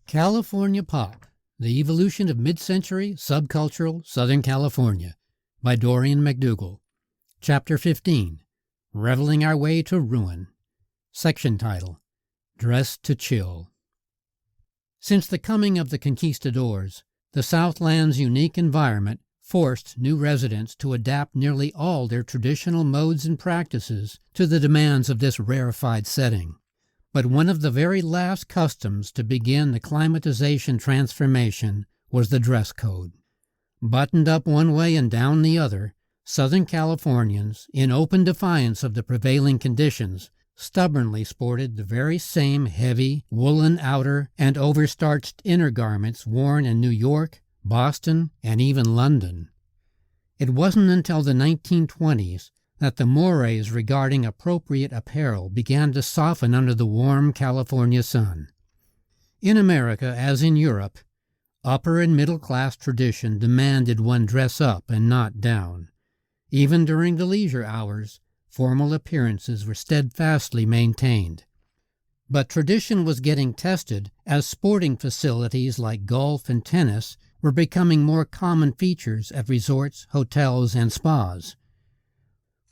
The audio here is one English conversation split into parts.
California Pop, The Evolution of Mid-Century Subcultural Southern California by Dorian McDougall. Chapter 15, Reveling Our Way to Ruin. Section title, Dressed to Chill. Since the coming of the conquistadors, the Southland's unique environment forced new residents to adapt nearly all their traditional modes and practices to the demands of this rarefied setting. But one of the very last customs to begin the climatization transformation was the dress code. Buttoned up one way and down the other, Southern Californians, in open defiance of the prevailing conditions, stubbornly sported the very same heavy, woolen outer and overstarched inner garments worn in New York, Boston, and even London. It wasn't until the 1920s that the mores regarding appropriate apparel began to soften under the warm California sun. In America, as in Europe, upper and middle-class tradition demanded one dress up and not down. Even during the leisure hours, formal appearances were steadfastly maintained. But tradition was getting tested as sporting facilities like golf and tennis were becoming more common features at resorts, hotels, and spas.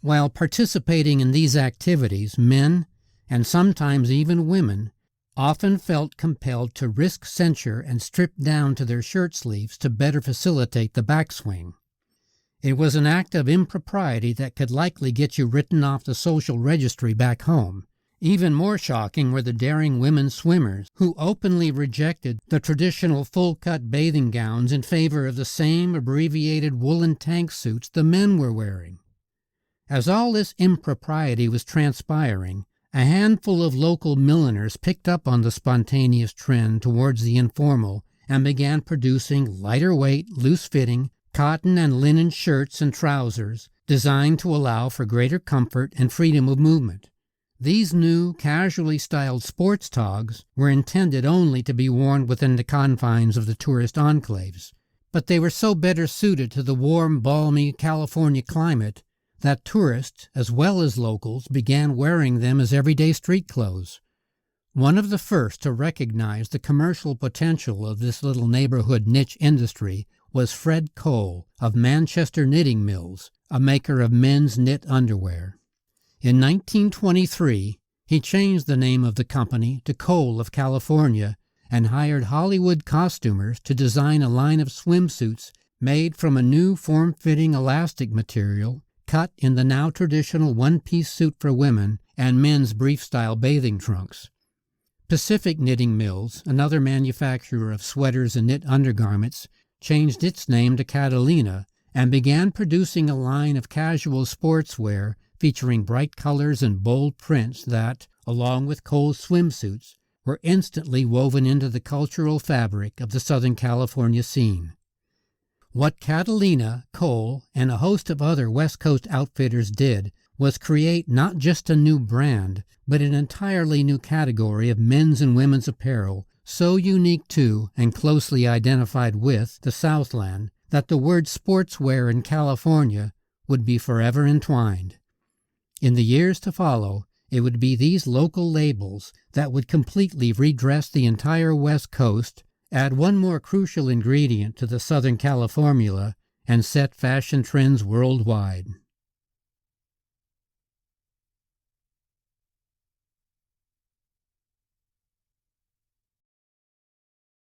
While participating in these activities, men, and sometimes even women, often felt compelled to risk censure and strip down to their shirt sleeves to better facilitate the backswing. It was an act of impropriety that could likely get you written off the social registry back home. Even more shocking were the daring women swimmers who openly rejected the traditional full-cut bathing gowns in favor of the same abbreviated woolen tank suits the men were wearing. As all this impropriety was transpiring, a handful of local milliners picked up on the spontaneous trend towards the informal and began producing lighter-weight, loose-fitting, cotton and linen shirts and trousers designed to allow for greater comfort and freedom of movement. These new, casually styled sports togs were intended only to be worn within the confines of the tourist enclaves, but they were so better suited to the warm, balmy California climate that tourists, as well as locals, began wearing them as everyday street clothes. One of the first to recognize the commercial potential of this little neighborhood niche industry was Fred Cole of Manchester Knitting Mills, a maker of men's knit underwear. In 1923, he changed the name of the company to Cole of California and hired Hollywood costumers to design a line of swimsuits made from a new form-fitting elastic material cut in the now traditional one-piece suit for women and men's brief-style bathing trunks. Pacific Knitting Mills, another manufacturer of sweaters and knit undergarments, changed its name to Catalina and began producing a line of casual sportswear featuring bright colors and bold prints that, along with Cole's swimsuits, were instantly woven into the cultural fabric of the Southern California scene. What Catalina, Cole, and a host of other West Coast outfitters did was create not just a new brand, but an entirely new category of men's and women's apparel, so unique to and closely identified with the Southland that the word sportswear in California would be forever entwined. In the years to follow, it would be these local labels that would completely redress the entire West Coast, add one more crucial ingredient to the Southern Califormula, and set fashion trends worldwide.